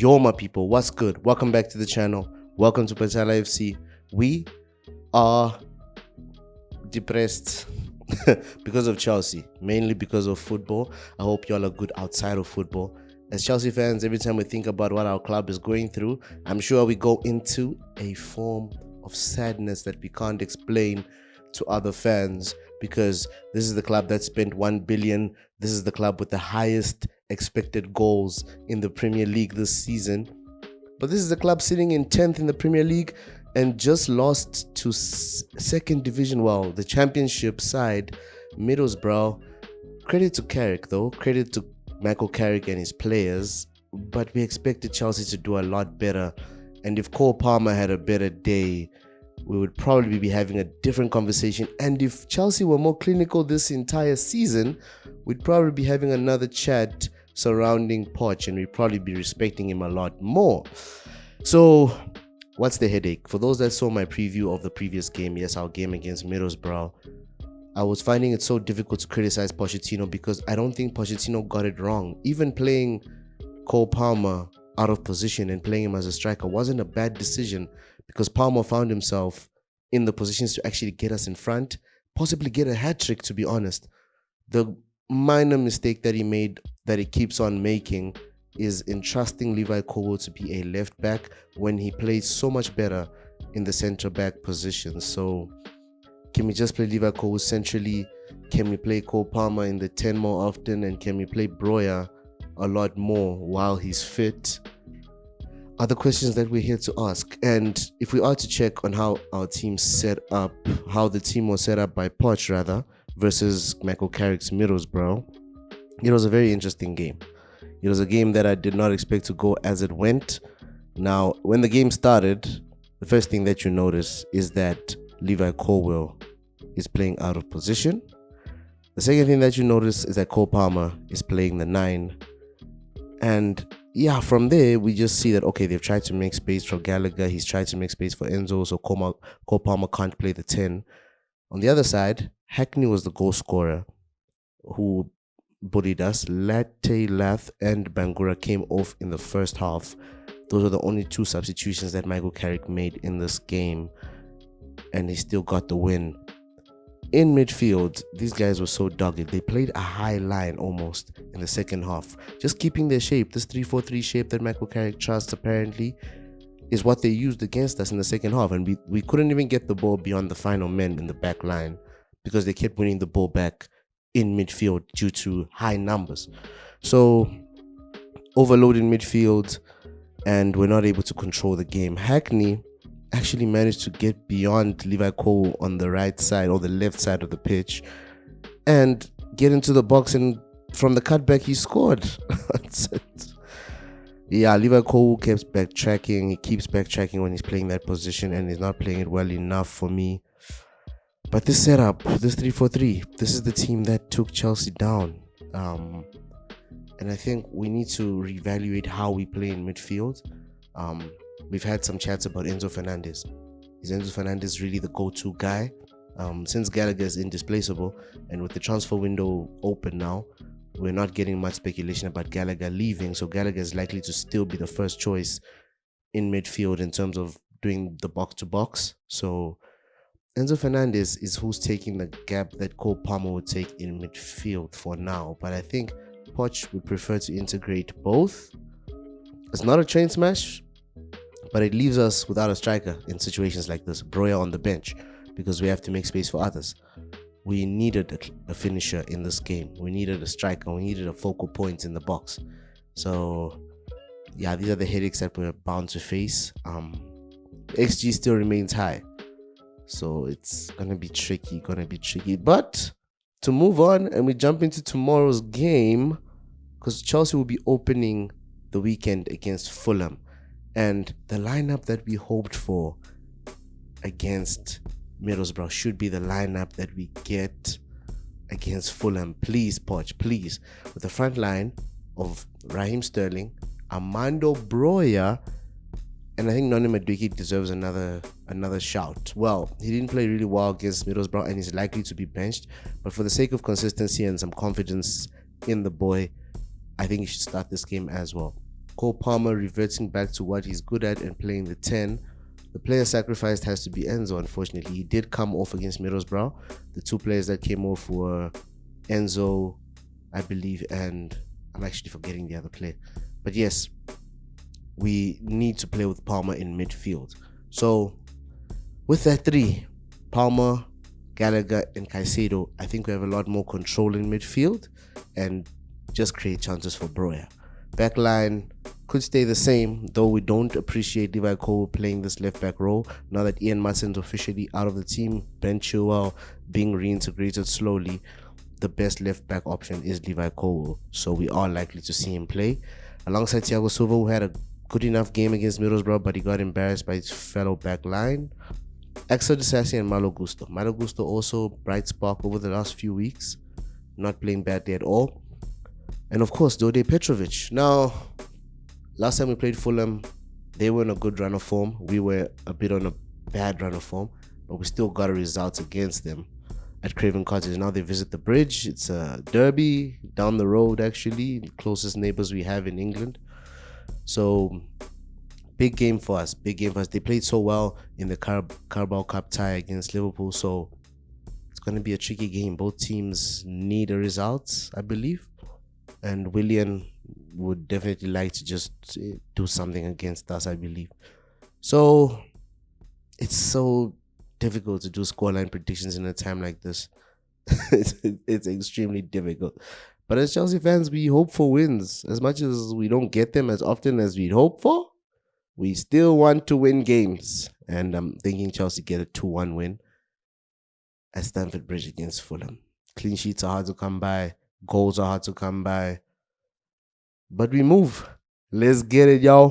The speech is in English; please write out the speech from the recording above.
Yo, my people, what's good? Welcome back to the channel. Welcome to Patala FC. We are depressed because of Chelsea, mainly because of football. I hope y'all are good outside of football. As Chelsea fans, every time we think about what our club is going through, I'm sure we go into a form of sadness that we can't explain to other fans, because this is the club that spent 1 billion. This is the club with the highest expected goals in the Premier League this season. But this is the club sitting in 10th in the Premier League and just lost to second division, well, the championship side, Middlesbrough. Credit to Carrick though, credit to Michael Carrick and his players, but we expected Chelsea to do a lot better. And if Cole Palmer had a better day, we would probably be having a different conversation. And if Chelsea were more clinical this entire season, we'd probably be having another chat surrounding Poch, and we'd probably be respecting him a lot more. So what's the headache? For those that saw my preview of the previous game, yes, our game against Middlesbrough, I was finding it so difficult to criticize Pochettino because I don't think Pochettino got it wrong. Even playing Cole Palmer out of position and playing him as a striker wasn't a bad decision, because Palmer found himself in the positions to actually get us in front, possibly get a hat-trick, to be honest. The minor mistake that he made, that he keeps on making, is entrusting Levi Colwill to be a left back when he plays so much better in the centre back position. So can we just play Levi Colwill centrally? Can we play Cole Palmer in the 10 more often? And can we play Broya a lot more while he's fit? Are the questions that we're here to ask. And if we are to check on how our team set up, how the team was set up by POCH rather, versus Michael Carrick's Middlesbrough, it was a very interesting game. It was a game that I did not expect to go as it went. Now, when the game started, the first thing that you notice is that Levi Colwill is playing out of position. The second thing that you notice is that Cole Palmer is playing the 9. And yeah, from there, we just see that, okay, they've tried to make space for Gallagher. He's tried to make space for Enzo, so Cole Palmer can't play the 10. On the other side, Hackney was the goal scorer who bullied us. Latte, Lath, and Bangura came off in the first half. Those are the only 2 substitutions that Michael Carrick made in this game, and he still got the win. In midfield, these guys were so dogged. They played a high line almost in the second half, just keeping their shape. This 3-4-3 shape that Michael Carrick trusts apparently is what they used against us in the second half, and we couldn't even get the ball beyond the final men in the back line because they kept winning the ball back in midfield due to high numbers. So overload in midfield, and we're not able to control the game. Hackney actually managed to get beyond Levi Colwill on the right side or the left side of the pitch and get into the box, and from the cutback he scored. That's it. Yeah, Levi Colwill keeps backtracking. He keeps backtracking when he's playing that position, and he's not playing it well enough for me. But this setup, this 3-4-3, this is the team that took Chelsea down. And I think we need to reevaluate how we play in midfield. We've had some chats about Enzo Fernandez. Is Enzo Fernandez really the go-to guy? Since Gallagher is indisplaceable, and with the transfer window open now, we're not getting much speculation about Gallagher leaving. So Gallagher is likely to still be the first choice in midfield in terms of doing the box-to-box. So Enzo Fernandez is who's taking the gap that Cole Palmer would take in midfield for now. But I think Poch would prefer to integrate both. It's not a train smash, but it leaves us without a striker in situations like this. Broya on the bench, because we have to make space for others. We needed a finisher in this game. We needed a striker. We needed a focal point in the box. So yeah, these are the headaches that we're bound to face. XG still remains high, so it's gonna be tricky. But to move on, and we jump into tomorrow's game, because Chelsea will be opening the weekend against Fulham. And the lineup that we hoped for against Middlesbrough should be the lineup that we get against Fulham. Please, Poch, please. With the front line of Raheem Sterling, Armando Broya, and I think Noni Madueke deserves another shout. Well, he didn't play really well against Middlesbrough, and he's likely to be benched. But for the sake of consistency and some confidence in the boy, I think he should start this game as well. Cole Palmer reverting back to what he's good at and playing the 10. The player sacrificed has to be Enzo, unfortunately. He did come off against Middlesbrough. The two players that came off were Enzo, I believe, and I'm actually forgetting the other player. But yes, we need to play with Palmer in midfield. So with that three, Palmer, Gallagher, and Caicedo, I think we have a lot more control in midfield and just create chances for Broya. Backline could stay the same, though we don't appreciate Levi Cole playing this left back role now that Ian Matson's officially out of the team. Ben Chilwell being reintegrated slowly. The best left back option is Levi Cole, so we are likely to see him play alongside Thiago Silva, who had a good enough game against Middlesbrough, but he got embarrassed by his fellow back line. Axel Disasi and Malo Gusto. Malo Gusto also bright spark over the last few weeks, not playing badly at all. And of course, Dode Petrovic. Now, last time we played Fulham, they were in a good run of form. We were a bit on a bad run of form, but we still got a result against them at Craven Cottage. Now they visit the Bridge. It's a derby down the road, actually, the closest neighbors we have in England. So, big game for us. Big game for us. They played so well in the Carabao Cup tie against Liverpool, so it's going to be a tricky game. Both teams need a result, I believe. And Willian would definitely like to just do something against us, I believe. So it's so difficult to do scoreline predictions in a time like this. it's extremely difficult. But as Chelsea fans, we hope for wins. As much as we don't get them as often as we'd hope for, we still want to win games. And I'm thinking Chelsea get a 2-1 win at Stamford Bridge against Fulham. Clean sheets are hard to come by. Goals are hard to come by. But we move. Let's get it, y'all.